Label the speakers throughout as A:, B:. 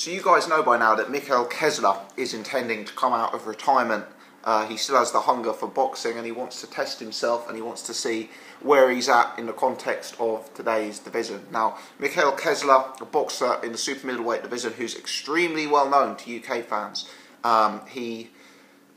A: So you guys know by now that Mikkel Kessler is intending to come out of retirement. He still has the hunger for boxing and he wants to test himself and he wants to see where he's at in the context of today's division. Now, Mikkel Kessler, a boxer in the super middleweight division who's extremely well known to UK fans. He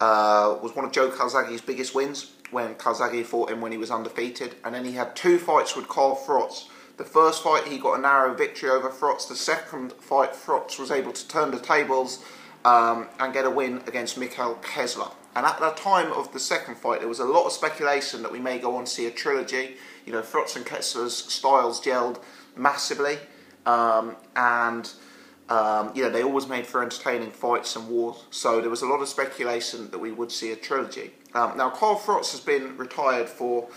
A: was one of Joe Calzaghe's biggest wins when Calzaghe fought him when he was undefeated, and then he had 2 fights with Froch. The first fight he got a narrow victory over Froch. The second fight Froch was able to turn the tables and get a win against Mikkel Kessler. And at the time of the second fight, there was a lot of speculation that we may go on to see a trilogy. You know, Froch and Kessler's styles gelled massively, you know, they always made for entertaining fights and wars. So there was a lot of speculation that we would see a trilogy. Now, Froch has been retired for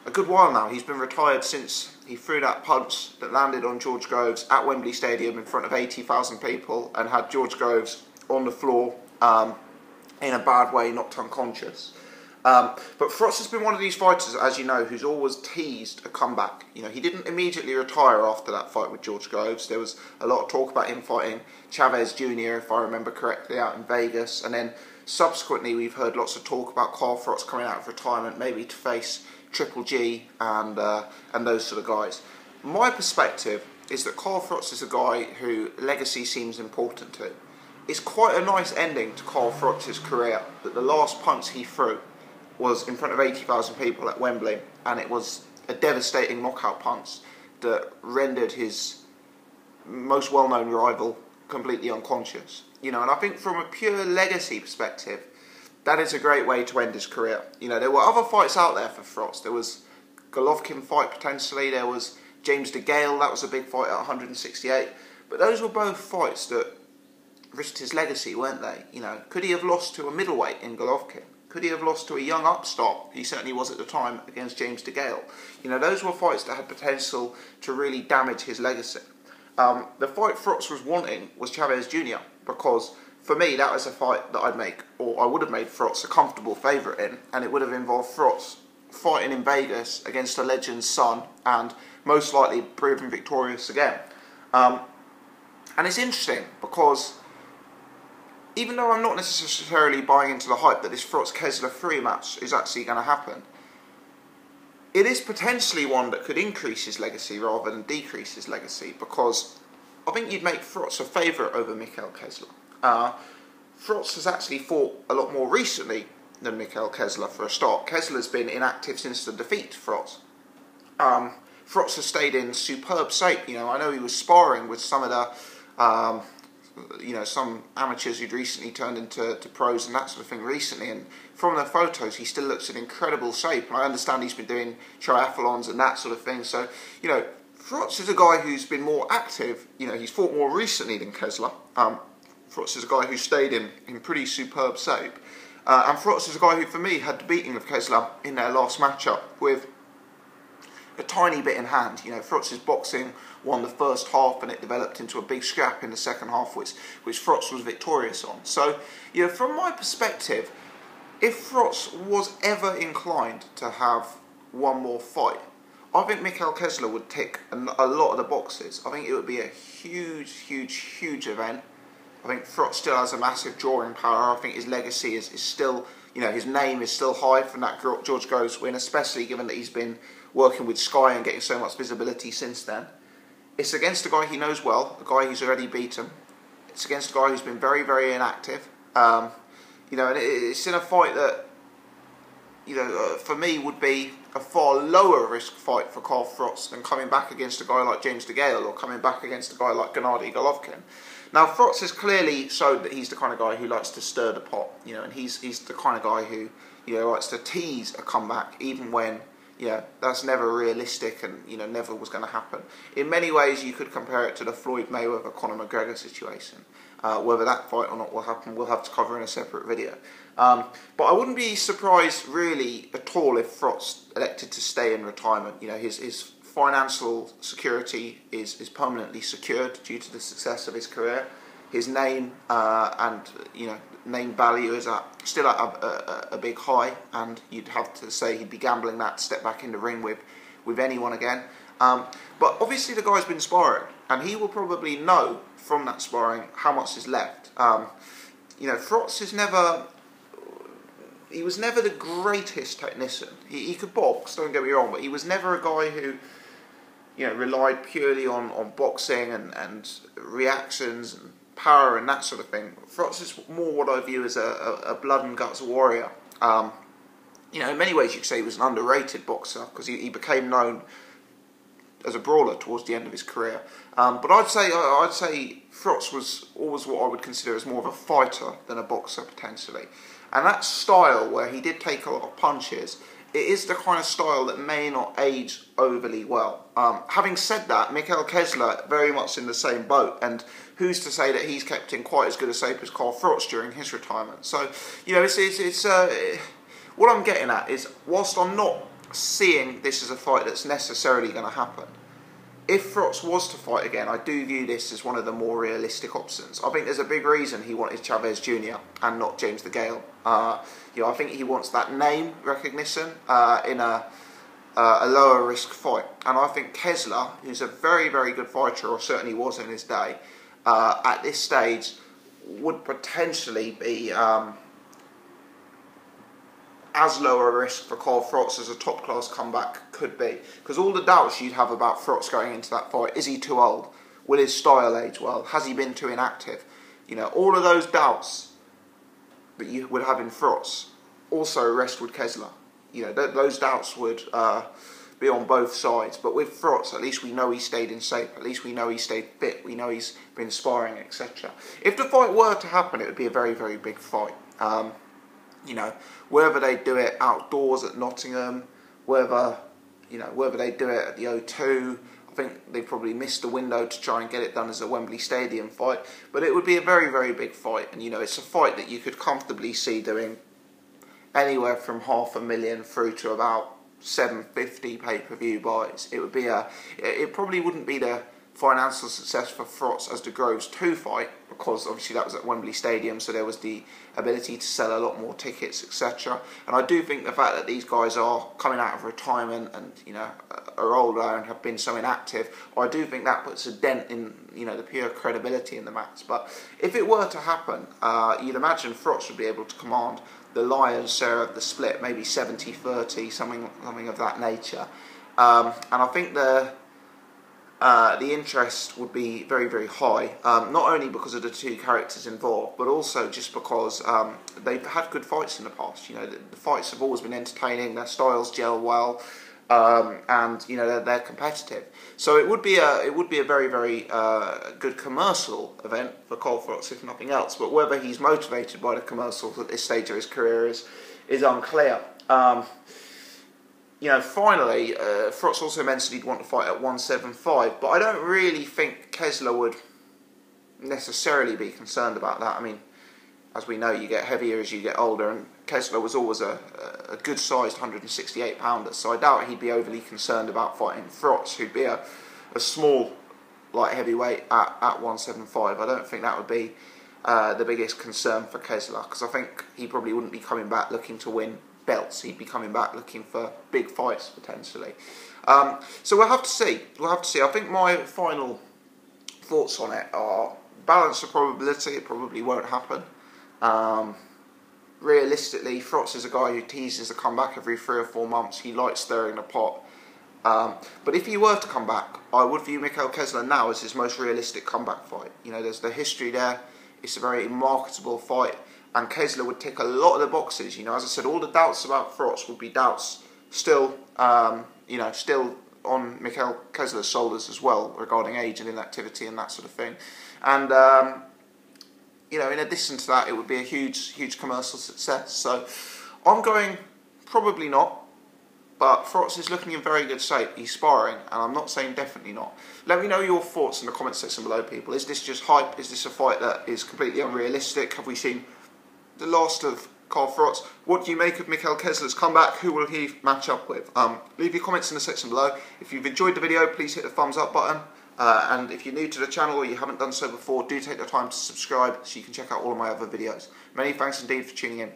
A: a good while now. He's been retired since he threw that punch that landed on George Groves at Wembley Stadium in front of 80,000 people and had George Groves on the floor in a bad way, knocked unconscious. But Froch has been one of these fighters, as you know, who's always teased a comeback. You know, he didn't immediately retire after that fight with George Groves. There was a lot of talk about him fighting Chavez Jr., if I remember correctly, out in Vegas. And then subsequently, we've heard lots of talk about Froch coming out of retirement, maybe to face Triple G and those sort of guys. My perspective is that Froch is a guy who legacy seems important to. It's quite a nice ending to Froch's career that the last punch he threw was in front of 80,000 people at Wembley, and it was a devastating knockout punch that rendered his most well-known rival completely unconscious. You know, and I think from a pure legacy perspective, that is a great way to end his career. You know, there were other fights out there for Froch. There was Golovkin fight potentially. There was James DeGale. That was a big fight at 168. But those were both fights that risked his legacy, weren't they? You know, could he have lost to a middleweight in Golovkin? Could he have lost to a young upstart? He certainly was at the time against James DeGale. You know, those were fights that had potential to really damage his legacy. The fight Froch was wanting was Chavez Jr. because, for me, that was a fight that I'd make, or I would have made Froch a comfortable favourite in, and it would have involved Froch fighting in Vegas against a legend's son and most likely proving victorious again. And it's interesting because even though I'm not necessarily buying into the hype that this Froch-Kessler 3 match is actually going to happen, it is potentially one that could increase his legacy rather than decrease his legacy, because I think you'd make Froch a favourite over Mikkel Kessler. Froch has actually fought a lot more recently than Mikkel Kessler for a start. Kessler's been inactive since the defeat to Froch. Froch has stayed in superb shape. You know, I know he was sparring with some of the you know, some amateurs who'd recently turned into pros and that sort of thing recently, and from the photos he still looks in incredible shape, and I understand he's been doing triathlons and that sort of thing. So, you know, Froch is a guy who's been more active. You know, he's fought more recently than Kessler. Froch is a guy who stayed in pretty superb shape, and Froch is a guy who, for me, had the beating of Kessler in their last matchup with a tiny bit in hand. You know, Froch's boxing won the first half and it developed into a big scrap in the second half, which Froch was victorious on. So, you know, from my perspective, if Froch was ever inclined to have one more fight, I think Mikkel Kessler would tick a lot of the boxes. I think it would be a huge, huge, huge event. I think Froch still has a massive drawing power. I think his legacy is still, you know, his name is still high from that George Groves win, especially given that he's been working with Sky and getting so much visibility since then. It's against a guy he knows well, a guy he's already beaten. It's against a guy who's been very, very inactive. You know, and it's in a fight that, you know, for me would be a far lower risk fight for Froch than coming back against a guy like James DeGale or coming back against a guy like Gennady Golovkin. Now, Froch has clearly showed that he's the kind of guy who likes to stir the pot, you know, and he's the kind of guy who, you know, likes to tease a comeback even when, yeah, that's never realistic and, you know, never was going to happen. In many ways, you could compare it to the Floyd Mayweather-Conor McGregor situation. Whether that fight or not will happen, we'll have to cover in a separate video. But I wouldn't be surprised, really, at all if Froch elected to stay in retirement. You know, his financial security is permanently secured due to the success of his career. His name and, you know, name value is still at a big high, and you'd have to say he'd be gambling that to step back in the ring with anyone again. But obviously the guy's been sparring, and he will probably know from that sparring how much is left. You know, Froch is never... He was never the greatest technician. He could box, don't get me wrong, but he was never a guy who, you know, relied purely on boxing and reactions and power and that sort of thing. Froch is more what I view as a blood and guts warrior. You know, in many ways you could say he was an underrated boxer, because he became known as a brawler towards the end of his career. But I'd say Froch was always what I would consider as more of a fighter than a boxer, potentially. And that style, where he did take a lot of punches, it is the kind of style that may not age overly well. Having said that, Mikkel Kessler very much in the same boat, and who's to say that he's kept in quite as good a shape as Carl Froch during his retirement? So, you know, what I'm getting at is, whilst I'm not seeing this as a fight that's necessarily going to happen, if Froch was to fight again, I do view this as one of the more realistic options. I think there's a big reason he wanted Chavez Jr. and not James DeGale. You know, I think he wants that name recognition in a lower risk fight. And I think Kessler, who's a very, very good fighter, or certainly was in his day, at this stage would potentially be as low a risk for Carl Froch as a top-class comeback could be. Because all the doubts you'd have about Froch going into that fight, is he too old? Will his style age well? Has he been too inactive? You know, all of those doubts that you would have in Froch also rest with Kessler. You know, those doubts would be on both sides. But with Froch, at least we know he stayed in shape. At least we know he stayed fit. We know he's been sparring, etc. If the fight were to happen, it would be a very, very big fight. You know, whether they do it outdoors at Nottingham, whether they do it at the O2, I think they probably missed the window to try and get it done as a Wembley Stadium fight. But it would be a very, very big fight, and you know, it's a fight that you could comfortably see doing anywhere from 500,000 through to about 750 pay-per-view buys. It probably wouldn't be the financial success for Froch as the Groves 2 fight, because obviously that was at Wembley Stadium, so there was the ability to sell a lot more tickets, etc. And I do think the fact that these guys are coming out of retirement and, you know, are older and have been so inactive, I do think that puts a dent in, you know, the pure credibility in the match. But if it were to happen, you'd imagine Froch would be able to command the lion's share of the split, maybe 70-30, something of that nature. And I think the interest would be very, very high, not only because of the two characters involved, but also just because they've had good fights in the past. You know, the fights have always been entertaining, their styles gel well, and you know, they're competitive. So it would be a very, very good commercial event for Carl Froch, if nothing else. But whether he's motivated by the commercials at this stage of his career is unclear. You know, finally, Froch also mentioned he'd want to fight at 175, but I don't really think Kessler would necessarily be concerned about that. I mean, as we know, you get heavier as you get older, and Kessler was always a good-sized 168-pounder, so I doubt he'd be overly concerned about fighting Froch, who'd be a small light heavyweight at 175. I don't think that would be the biggest concern for Kessler, because I think he probably wouldn't be coming back looking to win belts. He'd be coming back looking for big fights, potentially. So we'll have to see. I think my final thoughts on it are balance of probability. It probably won't happen. Realistically, Froch is a guy who teases a comeback every 3 or 4 months. He likes stirring the pot. But if he were to come back, I would view Mikkel Kessler now as his most realistic comeback fight. You know, there's the history there. It's a very marketable fight. And Kessler would tick a lot of the boxes. You know, as I said, all the doubts about Froch would be doubts still, still on Mikkel Kessler's shoulders as well, regarding age and inactivity and that sort of thing. And, you know, in addition to that, it would be a huge, huge commercial success. So I'm going probably not, but Froch is looking in very good shape. He's sparring, and I'm not saying definitely not. Let me know your thoughts in the comment section below, people. Is this just hype? Is this a fight that is completely unrealistic? Have we seen the last of Carl Froch? What do you make of Mikkel Kessler's comeback? Who will he match up with? Leave your comments in the section below. If you've enjoyed the video, please hit the thumbs up button. And if you're new to the channel or you haven't done so before, do take the time to subscribe so you can check out all of my other videos. Many thanks indeed for tuning in.